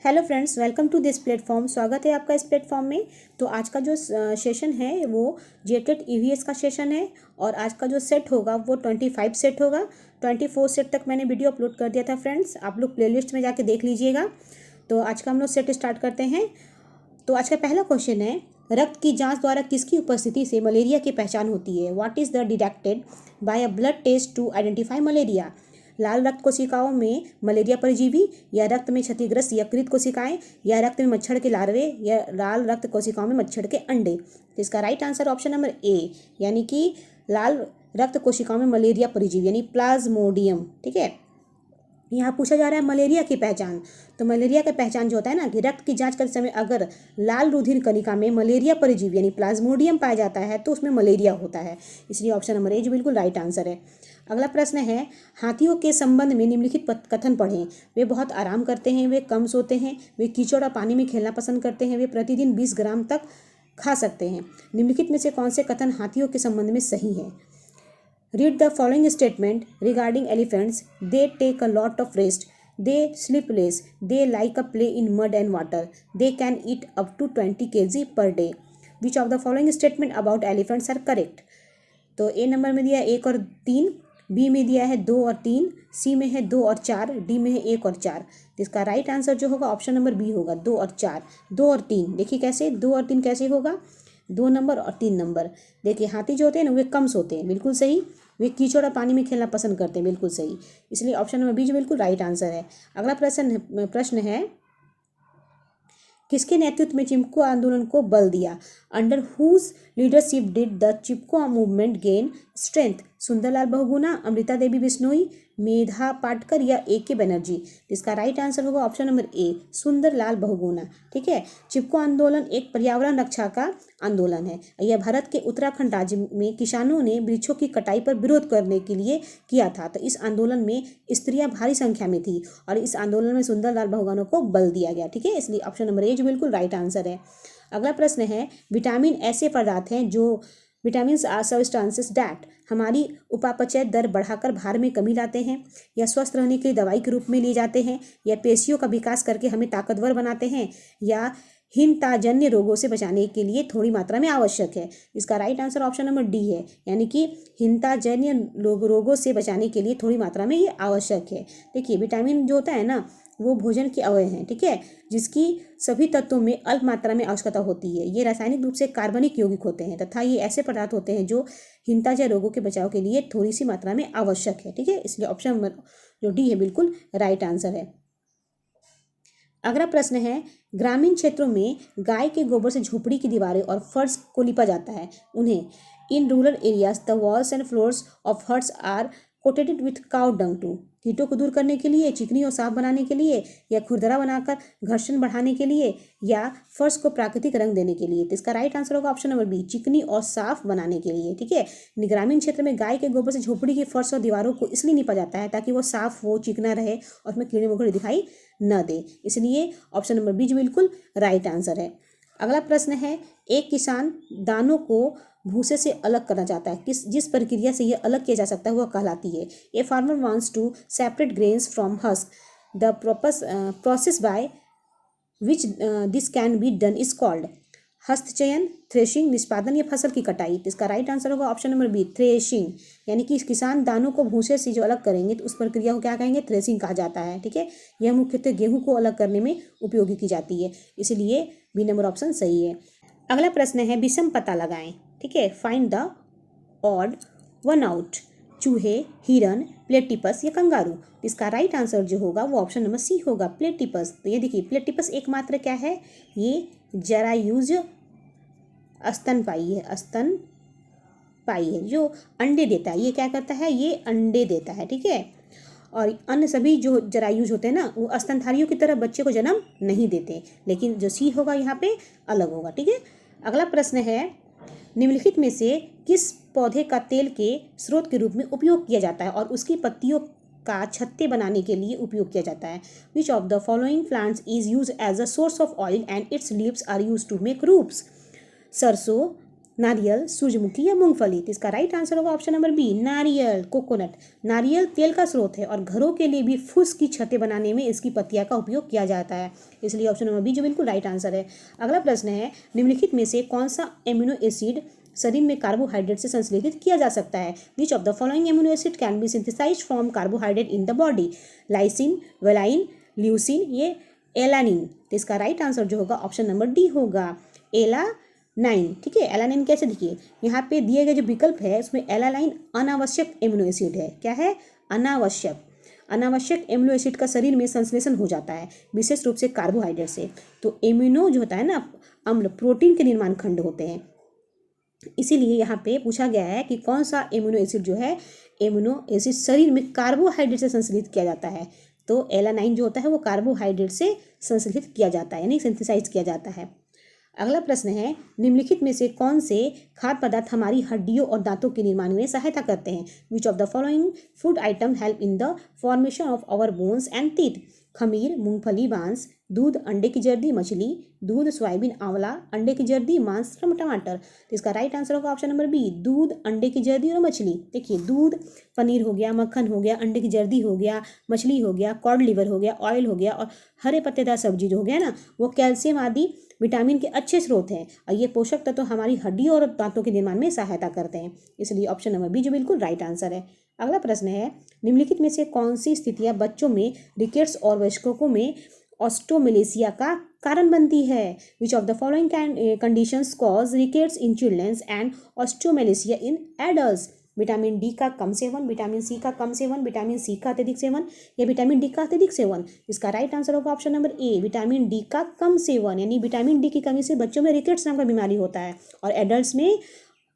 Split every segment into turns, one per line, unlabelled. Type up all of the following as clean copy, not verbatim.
Hello friends, welcome to this platform. स्वागत है आपका इस प्लेटफॉर्म में। तो आज का जो सेशन है वो जेटेट ईवीएस का सेशन है और आज का जो सेट होगा वो 25 सेट होगा। 24 सेट तक मैंने वीडियो अपलोड कर दिया था फ्रेंड्स, आप लोग प्लेलिस्ट में जाके देख लीजिएगा। तो आज का हम लोग सेट स्टार्ट करते हैं। तो आज का पहला क्वेश्चन है, रक्त की जांच द्वारा किसकी उपस्थिति से मलेरिया की पहचान होती है? What is the detected by a blood test to identify malaria? लाल रक्त कोशिकाओं में मलेरिया परजीवी, या रक्त में क्षतिग्रस्त यकृत कोशिकाएं, या रक्त में मच्छर के लार्वे, या लाल रक्त कोशिकाओं में मच्छर के अंडे। तो इसका राइट आंसर ऑप्शन नंबर ए, यानी कि लाल रक्त कोशिकाओं में मलेरिया परजीवी यानी प्लाज्मोडियम। ठीक है, यहाँ पूछा जा रहा है मलेरिया की पहचान। तो मलेरिया की पहचान जो होता है ना कि रक्त की जांच करते समय अगर लाल रुधिर कणिका में मलेरिया परजीवी यानी प्लाज्मोडियम पाया जाता है तो उसमें मलेरिया होता है। इसलिए ऑप्शन नंबर ए जो बिल्कुल राइट आंसर है। अगला प्रश्न है, हाथियों के संबंध में निम्नलिखित कथन पढ़ें। वे बहुत आराम करते हैं, वे कम सोते हैं, वे कीचड़ और पानी में खेलना पसंद करते हैं, वे प्रतिदिन 20 ग्राम तक खा सकते हैं। निम्नलिखित में से कौन से कथन हाथियों के संबंध में सही है? Read the following statement regarding elephants. They take a lot of rest. They sleep less. They like a play in mud and water. They can eat up to 20 kg per day. Which of the following statement about elephants are correct? तो ए number में दिया है 1 और 3, B में दिया है 2 और 3, सी में है 2 और 4, डी में है 1 और 4। तो इसका राइट आंसर जो होगा ऑप्शन नंबर बी होगा, 2 और 4। 2 और 3 देखिए कैसे, 2 और 3 कैसे होगा, 2 नंबर और 3 नंबर। देखिए हाथी जो होते हैं ना वे कम सोते हैं, बिल्कुल सही। वे कीचड़ और पानी में खेलना पसंद करते हैं, बिल्कुल सही। इसलिए ऑप्शन नंबर बी जो बिल्कुल राइट आंसर है। अगला प्रश्न है, किसके नेतृत्व में चिपको आंदोलन को बल दिया? Under whose leadership did the Chipko movement gain strength? Sundarlal Bahuguna, Amrita Devi Bishnoi, Medha Patkar, या ए के बनर्जी? इसका राइट आंसर होगा option number A, Sundarlal Bahuguna. ठीक है, चिपको आंदोलन एक पर्यावरण रक्षा का आंदोलन है। यह भारत के उत्तराखंड राज्य में किसानों ने वृक्षों की कटाई पर विरोध करने के लिए किया था। तो इस आंदोलन में स्त्रियां भारी संख्या में थी और इस आंदोलन में सुंदरलाल बहुगुणा को बल दिया गया। ठीक है, इसलिए ऑप्शन नंबर ए जो बिल्कुल राइट आंसर है। अगला प्रश्न है, विटामिन ऐसे पदार्थ हैं जो विटामिन आर सबस्टांसेस डैट हमारी उपापचय दर बढ़ाकर भार में कमी लाते हैं, या स्वस्थ रहने के लिए दवाई के रूप में लिए जाते हैं, या पेशियों का विकास करके हमें ताकतवर बनाते हैं, या हीनताजन्य रोगों से बचाने के लिए थोड़ी मात्रा में आवश्यक है। इसका right answer option number D है, यानी कि हीनताजन्य रोगों से बचाने के लिए थोड़ी मात्रा में ये आवश्यक है। देखिए विटामिन जो होता है ना वो भोजन के अवयव हैं, ठीक है, जिसकी सभी तत्वों में अल्प मात्रा में आवश्यकता होती है। ये रासायनिक रूप से कार्बनिक यौगिक होते हैं तथा ये ऐसे पदार्थ होते हैं जो हीनताजन्य रोगों के बचाव के लिए थोड़ी सी मात्रा में आवश्यक है। ठीक है, इसलिए ऑप्शन नंबर जो डी है बिल्कुल राइट आंसर है। अगला प्रश्न है, ग्रामीण क्षेत्रों में गाय के गोबर से झोपड़ी की दीवारें और फर्श को लिपा जाता है। उन्हें in rural areas the walls and floors of huts are coated with cow dung too. कीटों को दूर करने के लिए, चिकनी और साफ बनाने के लिए, या खुरदरा बनाकर घर्षण बढ़ाने के लिए, या फर्श को प्राकृतिक रंग देने के लिए? तो इसका राइट आंसर होगा ऑप्शन नंबर बी, चिकनी और साफ बनाने के लिए। ठीक है, ग्रामीण क्षेत्र में गाय के गोबर से झोपड़ी के फर्श और दीवारों को इसलिए निपा जाता है ताकि वो साफ हो, चिकना रहे और उसमें कीड़े मकोड़े दिखाई न दे। इसलिए ऑप्शन नंबर बी बिल्कुल राइट आंसर है। अगला प्रश्न है, एक किसान दानों को भूसे से अलग करना चाहता है, जिस प्रक्रिया से यह अलग किया जा सकता है वह कहलाती है? A farmer wants to separate grains from husk, the process by which this can be done is called? हस्तचयन, थ्रेशिंग, निष्पादन, या फसल की कटाई? तो इसका राइट आंसर होगा ऑप्शन नंबर बी, थ्रेशिंग। यानी कि किसान दानों को भूसे से जो अलग करेंगे तो उस प्रक्रिया को क्या कहेंगे? थ्रेशिंग कहा जाता है। ठीक है, यह मुख्यतः गेहूं को अलग करने में उपयोगी की जाती है, इसलिए बी नंबर ऑप्शन सही है। अगला प्रश्न है, विषम पता लगाएं। ठीक है, find the odd one out. चूहे, हिरन, प्लेटिपस, या कंगारू? इसका राइट आंसर जो होगा वो ऑप्शन नंबर सी होगा, प्लेटिपस। तो ये देखिए प्लेटिपस एकमात्र क्या है, ये जरायुज स्तनपायी है, स्तनपायी है जो अंडे देता है। ये क्या करता है? ये अंडे देता है। ठीक है, और अन्य सभी जो जरायुज होते हैं ना वो स्तनधारियों की तरह बच्चे को जन्म नहीं देते, लेकिन जो सी होगा यहाँ पे अलग होगा। ठीक है, अगला प्रश्न है, निम्नलिखित में से किस पौधे का तेल के स्रोत के रूप में उपयोग किया जाता है और उसकी पत्तियों का छत्ते बनाने के लिए उपयोग किया जाता है? Which of the following plants is use as a source of oil and its leaves are use to make ropes? सरसों, नारियल, सूरजमुखी या मूंगफली? तो इसका राइट आंसर होगा ऑप्शन नंबर बी, नारियल, कोकोनट। नारियल तेल का स्रोत है और घरों के लिए भी फूस की छतें बनाने में इसकी पत्तियां का उपयोग किया जाता है, इसलिए ऑप्शन नंबर बी जो बिल्कुल राइट आंसर है। अगला प्रश्न है, निम्नलिखित में से कौन सा एमिनो एसिड शरीर में कार्बोहाइड्रेट से संश्लेषित किया जा सकता है? Which of the following amino acid can be synthesised from carbohydrate in the body? Lysine, valine, leucine, ये एलानिन? तो इसका राइट आंसर जो होगा ऑप्शन नंबर डी होगा, एलानाइन। ठीक है, एलानाइन कैसे? देखिए यहाँ पे दिए गए जो विकल्प है उसमें एलानाइन अनावश्यक एमिनो एसिड है। क्या है? अनावश्यक। अनावश्यक एमिनो एसिड का शरीर में संश्लेषण हो जाता है विशेष रूप से कार्बोहाइड्रेट से। तो एमिनो जो होता है ना अम्ल, प्रोटीन के निर्माण खंड होते हैं, इसीलिए यहाँ पे पूछा गया है कि कौन सा एमिनो एसिड जो है, एमिनो एसिड शरीर में कार्बोहाइड्रेट से संश्लेषित किया जाता है। तो एलानाइन जो होता है वो कार्बोहाइड्रेट से संश्लेषित किया जाता है, यानी सिंथेसाइज किया जाता है। अगला प्रश्न है, निम्नलिखित में से कौन से खाद्य पदार्थ हमारी हड्डियों और दांतों के निर्माण में सहायता करते हैं? Which of the following food item help in the formation of our bones and teeth? खमीर, मूंगफली, बांस, दूध, अंडे की जर्दी, मछली, दूध, सोयाबीन, आंवला, अंडे की जर्दी, मांस, टमाटर? तो इसका राइट आंसर होगा ऑप्शन नंबर बी, दूध, अंडे की जर्दी और मछली। देखिए दूध, पनीर हो गया, मक्खन हो गया, अंडे की जर्दी हो गया, मछली हो गया, कॉड लिवर हो गया, ऑयल हो गया, और हरे पत्तेदार सब्जी जो हो गया ना, वो कैल्शियम आदि विटामिन के अच्छे स्रोत हैं और ये पोषक तत्व हमारी हड्डियों और दांतों के निर्माण में सहायता करते हैं, इसलिए ऑप्शन नंबर बी जो बिल्कुल राइट आंसर है। अगला प्रश्न है, निम्नलिखित में से कौन सी स्थितियां बच्चों में रिकेट्स और वयस्कों में ऑस्टोमेलेसिया का कारण बनती है? Which of the following conditions cause rickets in childrens and osteomalacia in adults? Vitamin D का कम सेवन, विटामिन सी का कम सेवन, विटामिन सी का अत्यधिक सेवन, या विटामिन डी का अत्यधिक सेवन? इसका राइट आंसर होगा ऑप्शन नंबर ए, विटामिन डी का कम सेवन, यानी विटामिन डी की कमी से बच्चों में रिकेट्स नाम का बीमारी होता है और एडल्ट्स में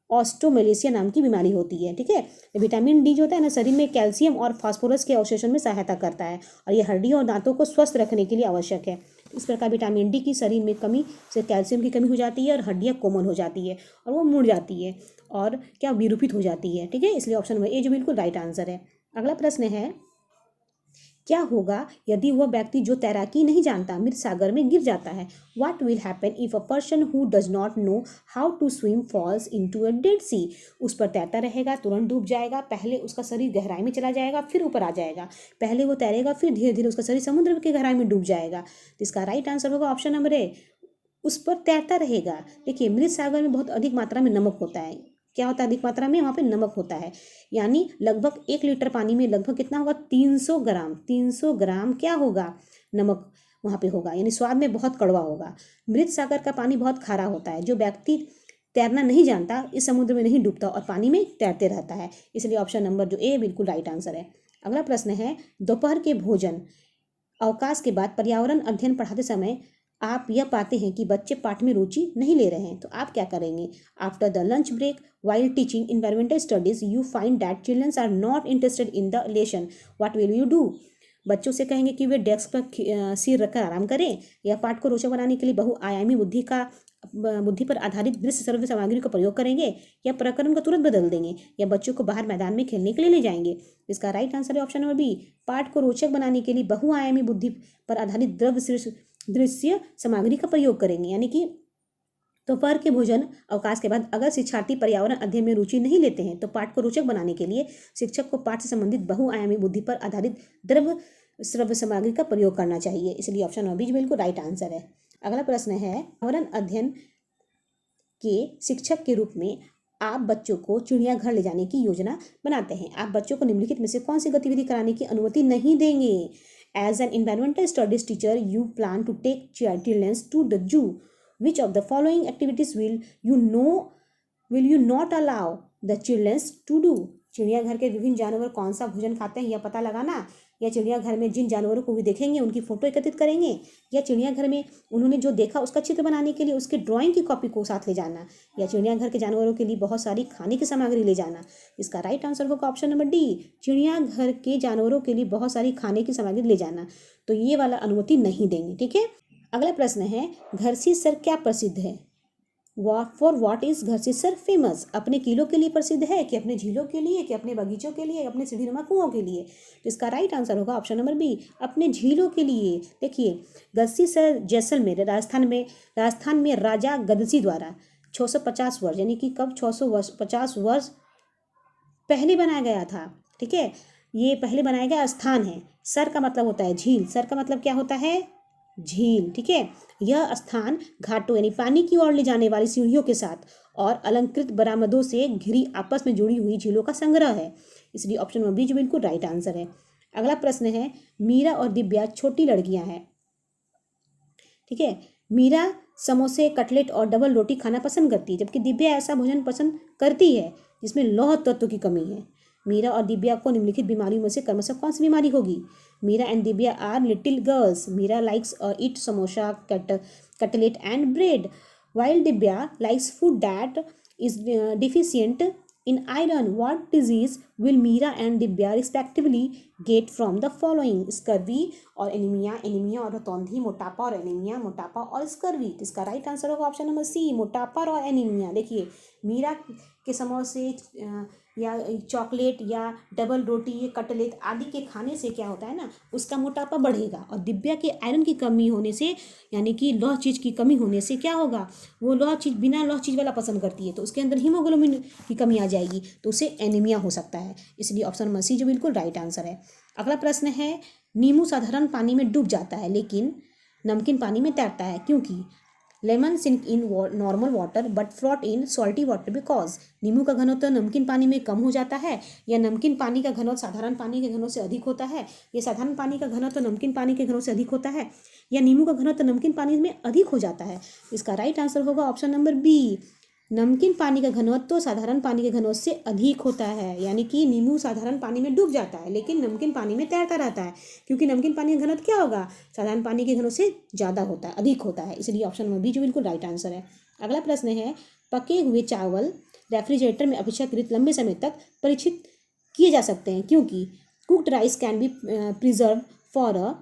ऑस्टोमेलेसिया नाम की बीमारी होती है। ठीक है, विटामिन डी जो होता है ना शरीर में कैल्शियम और फास्फोरस के अवशोषण में सहायता करता है और ये हड्डियों और दांतों को स्वस्थ रखने के लिए आवश्यक है। इस प्रकार विटामिन डी की शरीर में कमी से कैल्शियम की कमी हो जाती है और हड्डियां कोमल हो जाती है और वो मुड़ जाती है और क्या विरूपित हो जाती है। ठीक है, इसलिए ऑप्शन नंबर ए जो बिल्कुल राइट आंसर है। अगला प्रश्न है, क्या होगा यदि वह व्यक्ति जो तैराकी नहीं जानता मृत सागर में गिर जाता है? What will happen if a person who does not know how to swim falls into a dead sea? उस पर तैरता रहेगा, तुरंत डूब जाएगा, पहले उसका शरीर गहराई में चला जाएगा फिर ऊपर आ जाएगा, पहले वो तैरेगा फिर धीरे धीरे उसका शरीर समुद्र के गहराई में डूब जाएगा। तो इसका राइट आंसर होगा ऑप्शन नंबर ए, उस पर तैरता रहेगा। देखिए मृत सागर में बहुत अधिक मात्रा में नमक होता है। क्या होता है अधिक मात्रा में? वहाँ पे नमक होता है, यानी लगभग 1 लीटर पानी में लगभग कितना होगा? 300 ग्राम। 300 ग्राम क्या होगा? नमक वहाँ पे होगा, यानी स्वाद में बहुत कड़वा होगा। मृत सागर का पानी बहुत खारा होता है। जो व्यक्ति तैरना नहीं जानता इस समुद्र में नहीं डूबता और पानी में तैरते रहता है, इसलिए ऑप्शन नंबर जो ए बिल्कुल राइट आंसर है। अगला प्रश्न है, दोपहर के भोजन अवकाश के बाद पर्यावरण अध्ययन पढ़ाते समय आप यह पाते हैं कि बच्चे पाठ में रुचि नहीं ले रहे हैं, तो आप क्या करेंगे? After the lunch break while teaching environmental studies you find that children are not interested in the lesson, what will you do? बच्चों से कहेंगे कि वे डेस्क पर सिर रखकर आराम करें, या पाठ को रोचक बनाने के लिए बहुआयामी बुद्धि पर आधारित दृश्य श्रव्य सामग्री का प्रयोग करेंगे, या प्रकरण को तुरंत बदल देंगे, या बच्चों को बाहर मैदान में खेलने के लिए ले जाएंगे? इसका राइट आंसर है ऑप्शन नंबर बी, पाठ को रोचक बनाने के लिए बहुआयामी बुद्धि पर आधारित दृश्य सामग्री का प्रयोग करेंगे। यानी कि दोपहर के भोजन अवकाश के बाद अगर शिक्षार्थी पर्यावरण अध्ययन में रुचि नहीं लेते हैं तो पाठ को रोचक बनाने के लिए शिक्षक को पाठ से संबंधित बहुआयामी बुद्धि पर आधारित द्रव श्रव्य सामग्री का प्रयोग करना चाहिए, इसलिए ऑप्शन नंबर बी बिल्कुल राइट आंसर है। अगला प्रश्न है, पर्यावरण अध्ययन के शिक्षक के रूप में आप बच्चों को चिड़ियाघर ले जाने की योजना बनाते हैं। आप बच्चों को निम्नलिखित में से कौन सी गतिविधि कराने की अनुमति नहीं देंगे? As an environmental studies teacher you plan to take children to the zoo. Which of the following activities will you not allow the children to do? चिड़ियाघर के विभिन्न जानवर कौन सा भोजन खाते हैं यह पता लगाना, या चिड़ियाघर में जिन जानवरों को भी देखेंगे उनकी फोटो एकत्रित करेंगे, या चिड़ियाघर में उन्होंने जो देखा उसका चित्र बनाने के लिए उसके ड्राइंग की कॉपी को साथ ले जाना, या चिड़ियाघर के जानवरों के लिए बहुत सारी खाने की सामग्री ले जाना? इसका राइट आंसर होगा ऑप्शन नंबर डी, चिड़ियाघर के जानवरों के लिए बहुत सारी खाने की सामग्री ले जाना। तो ये वाला अनुमति नहीं देंगे। ठीक है, अगला प्रश्न है, घरसीसर क्या प्रसिद्ध है? For what is Gharsisar famous? अपने किलों के लिए प्रसिद्ध है कि अपने झीलों के लिए कि अपने बगीचों के लिए, अपने सीढ़ीनुमा कुओं के लिए? तो इसका राइट आंसर होगा ऑप्शन नंबर बी, अपने झीलों के लिए। देखिए घरसीसर जैसलमेर राजस्थान में राजा गदसी द्वारा 650 वर्ष, यानी कि कब 650 वर्ष पहले बनाया गया था। ठीक है, ये पहले बनाया गया स्थान है। सर का मतलब होता है झील, सर का मतलब क्या होता है? झील। ठीक है, यह स्थान घाटों यानी पानी की ओर ले जाने वाली सीढ़ियों के साथ और अलंकृत बरामदों से घिरी आपस में जुड़ी हुई झीलों का संग्रह है। इसलिए ऑप्शन नंबर बी जो बिल्कुल राइट आंसर है। अगला प्रश्न है, मीरा और दिव्या छोटी लड़कियां हैं। ठीक है, मीरा समोसे, कटलेट और डबल रोटी खाना पसंद करती है, जबकि दिव्या ऐसा भोजन पसंद करती है जिसमें लौह तत्व की कमी है। मीरा और दिव्या को निम्नलिखित बीमारियों में से क्रमशः कौन सी बीमारी होगी? Meera and Divya are little girls. Meera likes eat samosa, cutlet and bread, while Divya likes food that is deficient in iron. What disease will Meera and Divya respectively get from the following? Scurvy और एनीमिया, एनीमिया और रतौंधी, मोटापा और anaemia, मोटापा और scurvy. इसका right answer होगा option number C, मोटापा और एनीमिया। देखिए, मीरा के समोसे या चॉकलेट या डबल रोटी, ये कटलेट आदि के खाने से क्या होता है ना, उसका मोटापा बढ़ेगा। और दिव्या के आयरन की कमी होने से, यानी कि लौह चीज़ की कमी होने से क्या होगा, वो लौह चीज़, बिना लौह चीज़ वाला पसंद करती है, तो उसके अंदर हीमोग्लोबिन की कमी आ जाएगी, तो उसे एनीमिया हो सकता है। इसलिए ऑप्शन नंबर सी जो बिल्कुल राइट आंसर है। अगला प्रश्न है, नींबू साधारण पानी में डूब जाता है लेकिन नमकीन पानी में तैरता है, क्योंकि? Lemon sink in normal water but float in salty water because. नींबू का घनत्व नमकीन पानी में कम हो जाता है, या नमकीन पानी का घनत्व साधारण पानी के घनत्व से अधिक होता है, या साधारण पानी का घनत्व नमकीन पानी के घनत्व से अधिक होता है, या नींबू का घनत्व नमकीन पानी में अधिक हो जाता है। इसका राइट आंसर होगा ऑप्शन नंबर बी, नमकीन पानी का घनत्व तो साधारण पानी के घनत्व से अधिक होता है। यानी कि नींबू साधारण पानी में डूब जाता है लेकिन नमकीन पानी में तैरता रहता है, क्योंकि नमकीन पानी का घनत्व क्या होगा, साधारण पानी के घनत्व से ज़्यादा होता है, अधिक होता है। इसलिए ऑप्शन नंबर बी जो बिल्कुल राइट आंसर है। अगला प्रश्न है, पके हुए चावल रेफ्रिजरेटर में अपेक्षाकृत लंबे समय तक परीक्षित किए जा सकते हैं, क्योंकि cooked rice can be preserve for a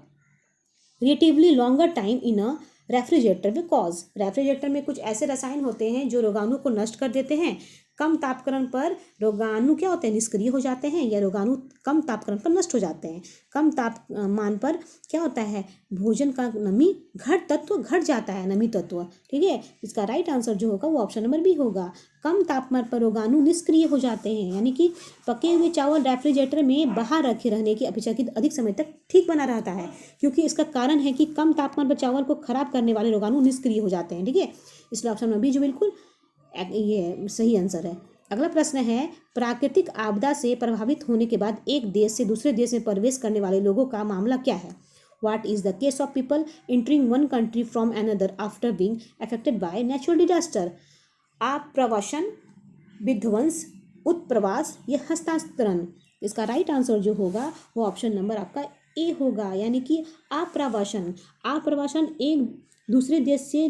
relatively longer time in a refrigerator because. Refrigerator में कुछ ऐसे रसायन होते हैं जो रोगाणु को नष्ट कर देते हैं। कम तापक्रम पर रोगाणु क्या होते हैं, निष्क्रिय हो जाते हैं, या रोगाणु कम तापक्रम पर नष्ट हो जाते हैं। कम तापमान पर क्या होता है, भोजन का नमी तत्व घट जाता है, नमी तत्व। ठीक है, इसका राइट आंसर जो होगा वो ऑप्शन नंबर बी होगा, कम तापमान पर रोगाणु निष्क्रिय हो जाते हैं। यानी कि पके हुए चावल रेफ्रिजरेटर में बाहर रखे रहने की अपेक्षाकृत अधिक समय तक ठीक बना रहता है, क्योंकि इसका कारण है कि कम तापमान पर चावल को खराब करने वाले रोगाणु निष्क्रिय हो जाते हैं। ठीक है, इसलिए ऑप्शन नंबर बी जो बिल्कुल ये सही आंसर है। अगला प्रश्न है, प्राकृतिक आपदा से प्रभावित होने के बाद एक देश से दूसरे देश में प्रवेश करने वाले लोगों का मामला क्या है? What is the case of people entering one country from another after being affected by natural disaster? आप्रवासन, विध्वंस, उत्प्रवास या हस्तांतरण। इसका राइट आंसर जो होगा वो ऑप्शन नंबर आपका ए होगा, यानी कि आप्रवासन। आप्रवासन एक दूसरे देश से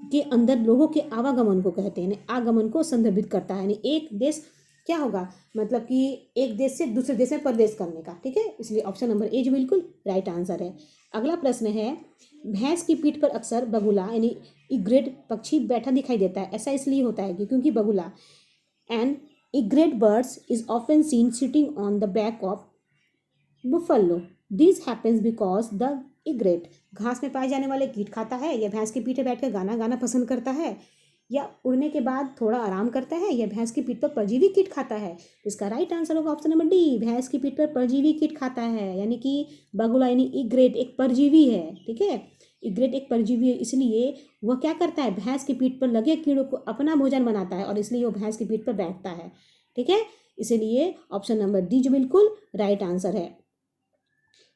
के अंदर लोगों के आवागमन को कहते हैं, आगमन को संदर्भित करता है। यानी एक देश क्या होगा, मतलब कि एक देश से दूसरे देश में प्रवेश करने का। ठीक है, इसलिए ऑप्शन नंबर ए जो बिल्कुल राइट आंसर है। अगला प्रश्न है, भैंस की पीठ पर अक्सर बगुला यानी इग्रेड पक्षी बैठा दिखाई देता है। ऐसा इसलिए होता है कि क्योंकि बगुला and egret birds is often seen sitting on the back of buffalo. This happens because the egret घास में पाए जाने वाले कीट खाता है, या भैंस की पीठ पर बैठकर गाना गाना पसंद करता है, या उड़ने के बाद थोड़ा आराम करता है, या भैंस की पीठ पर परजीवी कीट खाता है। इसका राइट आंसर होगा ऑप्शन नंबर डी, भैंस की पीठ पर परजीवी कीट खाता है। यानी कि बगुला यानी इग्रेट एक परजीवी है। ठीक है, इग्रेट एक परजीवी है, इसलिए वह क्या करता है, भैंस की पीठ पर लगे कीड़ों को अपना भोजन बनाता है, और इसलिए वो भैंस की पीठ पर बैठता है। ठीक है, इसलिए ऑप्शन नंबर डी जो बिल्कुल राइट आंसर है।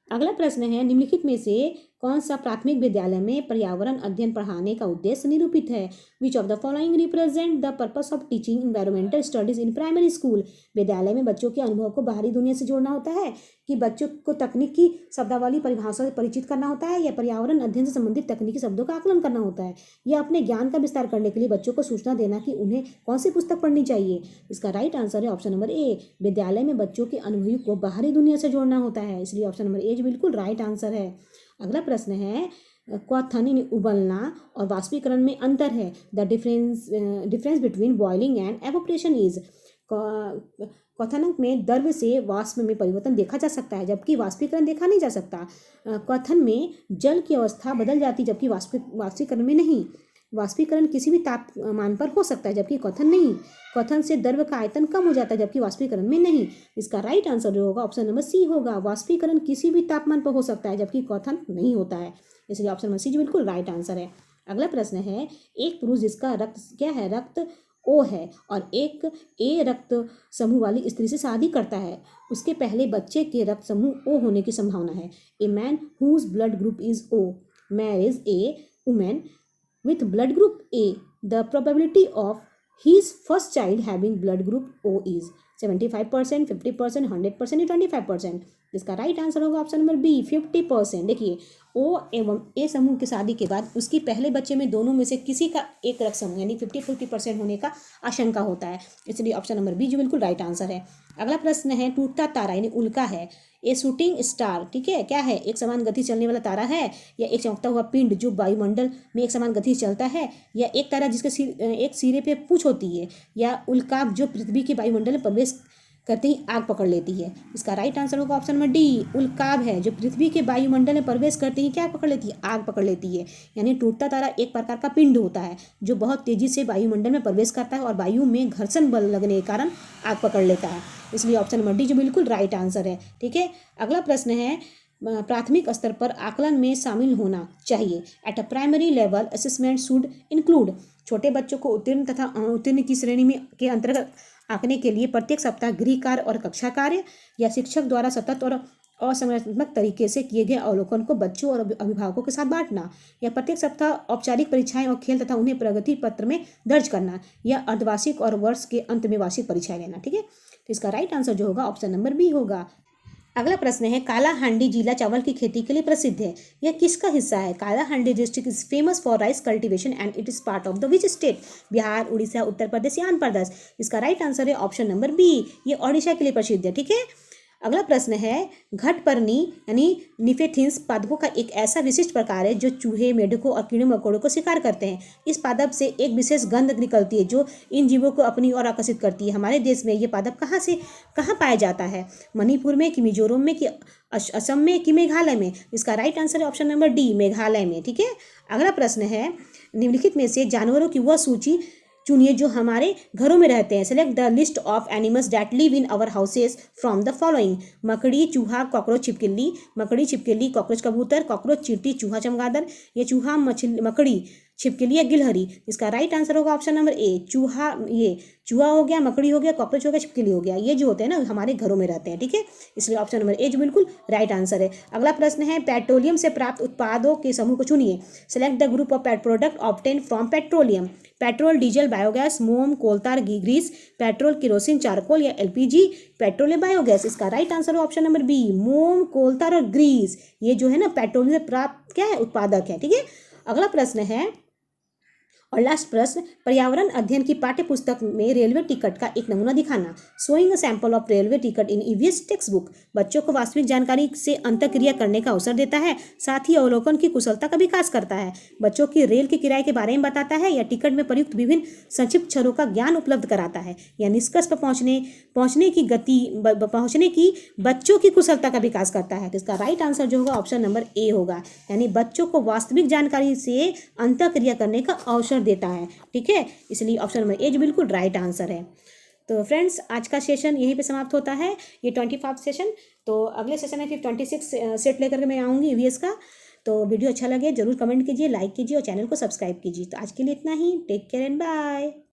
अगला प्रश्न है, निम्नलिखित में से कौन सा प्राथमिक विद्यालय में पर्यावरण अध्ययन पढ़ाने का उद्देश्य निरूपित है? Which of the following represent the purpose of teaching environmental studies in primary school? विद्यालय में बच्चों के अनुभव को बाहरी दुनिया से जोड़ना होता है, कि बच्चों को तकनीकी शब्दावली परिभाषा से परिचित करना होता है, या पर्यावरण अध्ययन से संबंधित तकनीकी शब्दों का आकलन करना होता है, या अपने ज्ञान का विस्तार करने के लिए बच्चों को सूचना देना कि उन्हें कौन सी पुस्तक पढ़नी चाहिए? इसका राइट आंसर है ऑप्शन नंबर ए, विद्यालय में बच्चों के अनुभव को बाहरी दुनिया से जोड़ना होता है। इसलिए ऑप्शन नंबर ए जो बिल्कुल राइट आंसर है। अगला प्रश्न है, क्वथन यानी उबलना और वाष्पीकरण में अंतर है। The difference between boiling and evaporation is. क्वथन में द्रव्य से वाष्प में परिवर्तन देखा जा सकता है, जबकि वाष्पीकरण देखा नहीं जा सकता। क्वथन में जल की अवस्था बदल जाती, जबकि वाष्पीकरण में नहीं। वाष्पीकरण किसी भी तापमान पर हो सकता है जबकि क्वथन नहीं। क्वथन से द्रव का आयतन कम हो जाता है जबकि वाष्पीकरण में नहीं। इसका राइट आंसर जो होगा ऑप्शन नंबर सी होगा। वाष्पीकरण किसी भी तापमान पर हो सकता है जबकि क्वथन नहीं होता है, इसलिए ऑप्शन नंबर सी जो बिल्कुल राइट आंसर है। अगला प्रश्न है, एक पुरुष जिसका रक्त क्या है, रक्त ओ है और एक ए रक्त समूह वाली स्त्री से शादी करता है, उसके पहले बच्चे के रक्त समूह ओ होने की संभावना है। A man whose blood group is O marriage a women with blood group A, the probability of his first child having blood group O is 75%, 50%, 100% या 25%। इसका राइट आंसर होगा ऑप्शन नंबर बी 50%। देखिए, ओ एवं ए समूह की शादी के बाद उसकी पहले बच्चे में दोनों में से किसी का एक रक्त समूह यानी 50-50% होने का आशंका होता है, इसलिए ऑप्शन नंबर बी जो बिल्कुल राइट आंसर है। अगला प्रश्न है, टूटता तारा यानी उल्का है, ए शूटिंग स्टार, ठीक है, क्या है, एक समान गति चलने वाला तारा है या एक चमकता हुआ पिंड जो वायुमंडल में एक समान गति चलता है या एक तारा जिसके एक सिरे पे पूंछ होती है या उल्काब जो पृथ्वी के वायुमंडल में प्रवेश करते ही आग पकड़ लेती है। इसका राइट आंसर होगा ऑप्शन नंबर डी, उल्काब है जो पृथ्वी के वायुमंडल में प्रवेश करते ही क्या पकड़ लेती है, आग पकड़ लेती है। यानी टूटता तारा एक प्रकार का पिंड होता है जो बहुत तेजी से वायुमंडल में प्रवेश करता है और वायु में घर्षण बल लगने के कारण आग पकड़ लेता है, इसलिए ऑप्शन नंबर डी जो बिल्कुल राइट आंसर है। ठीक है, अगला प्रश्न है, प्राथमिक स्तर पर आकलन में शामिल होना चाहिए। At a primary level assessment should include, छोटे बच्चों को उत्तीर्ण तथा अनुत्तीर्ण की श्रेणी में के अंतर्गत आंकने के लिए प्रत्येक सप्ताह गृह कार्य और कक्षा कार्य या शिक्षक द्वारा सतत और असंरचनात्मक तरीके से किए गए अवलोकन को बच्चों और अभिभावकों के साथ बांटना या प्रत्येक सप्ताह औपचारिक परीक्षाएं और खेल तथा उन्हें प्रगति पत्र में दर्ज करना या अर्धवार्षिक और वर्ष के अंत में वार्षिक परीक्षाएं लेना। ठीक है, तो इसका राइट आंसर जो होगा ऑप्शन नंबर बी होगा। अगला प्रश्न है, काला हांडी जिला चावल की खेती के लिए प्रसिद्ध है, यह किसका हिस्सा है। Kalahandi district is famous for rice cultivation and it is part of the which state, Bihar, Orissa, Uttar Pradesh या आंध्र प्रदेश। इसका राइट आंसर है ऑप्शन नंबर बी, ये ओडिशा के लिए प्रसिद्ध है। ठीक है, अगला प्रश्न है, घटपर्णी यानी निफेथिंस पादपों का एक ऐसा विशिष्ट प्रकार है जो चूहे, मेढकों और कीड़े मकोड़ों को शिकार करते हैं। इस पादप से एक विशेष गंध निकलती है जो इन जीवों को अपनी ओर आकर्षित करती है। हमारे देश में ये पादप कहाँ पाया जाता है, मणिपुर में कि मिजोरम में कि असम में कि मेघालय में। इसका राइट आंसर है ऑप्शन नंबर डी, मेघालय में। ठीक है, अगला प्रश्न है, निम्नलिखित में से जानवरों की वह सूची चुनिए जो हमारे घरों में रहते हैं। Select the list of animals that live in our houses from the following, मकड़ी, चूहा, कॉकरोच, छिपकली, मकड़ी, छिपकली, कॉकरोच, कबूतर, कॉकरोच, चींटी, चूहा, चमगादड़, या चूहा, मकड़ी, छिपकली या गिलहरी। इसका राइट आंसर होगा ऑप्शन नंबर ए, चूहा। ये चूहा हो गया, मकड़ी हो गया, कॉकरोच हो गया, छिपकली हो गया, ये जो होते हैं ना हमारे घरों में रहते हैं। ठीक है, इसलिए ऑप्शन नंबर ए जो बिल्कुल राइट आंसर है। अगला प्रश्न है, पेट्रोलियम से प्राप्त उत्पादों के समूह को चुनिए। Select the group of product obtain from petroleum, petrol, diesel, biogas, मोम, कोलतार, ग्रीस, पेट्रोल, केरोसिन, चारकोल या एलपीजी, पेट्रोल या बायोगैस। इसका राइट आंसर है ऑप्शन नंबर बी, मोम, कोलतार और ग्रीस, ये जो है ना पेट्रोलियम से प्राप्त क्या है, उत्पादक है। ठीक है, अगला प्रश्न है और लास्ट प्रश्न, पर्यावरण अध्ययन की पाठ्य पुस्तक में रेलवे टिकट का एक नमूना दिखाना। Showing a sample of railway ticket in EVS text book, बच्चों को वास्तविक जानकारी से अंतःक्रिया करने का अवसर देता है, साथ ही अवलोकन की कुशलता का विकास करता है, बच्चों की रेल के किराए के बारे में बताता है या टिकट में प्रयुक्त विभिन्न संक्षिप्त अक्षरों का ज्ञान उपलब्ध कराता है या निष्कर्ष पर पहुंचने की बच्चों की कुशलता का विकास करता है। तो इसका राइट आंसर जो होगा ऑप्शन नंबर ए होगा, यानी बच्चों को वास्तविक जानकारी से अंतःक्रिया करने का अवसर देता है। ठीक है, इसलिए ऑप्शन नंबर ए जो बिल्कुल राइट आंसर है। तो फ्रेंड्स, आज का सेशन यहीं पे समाप्त होता है, ये 25 सेशन। तो अगले सेशन में फिर 26 सेट लेकर के मैं आऊँगी ईवीएस का। तो वीडियो अच्छा लगे जरूर कमेंट कीजिए, लाइक कीजिए और चैनल को सब्सक्राइब कीजिए। तो आज के लिए इतना ही, टेक केयर एंड बाय।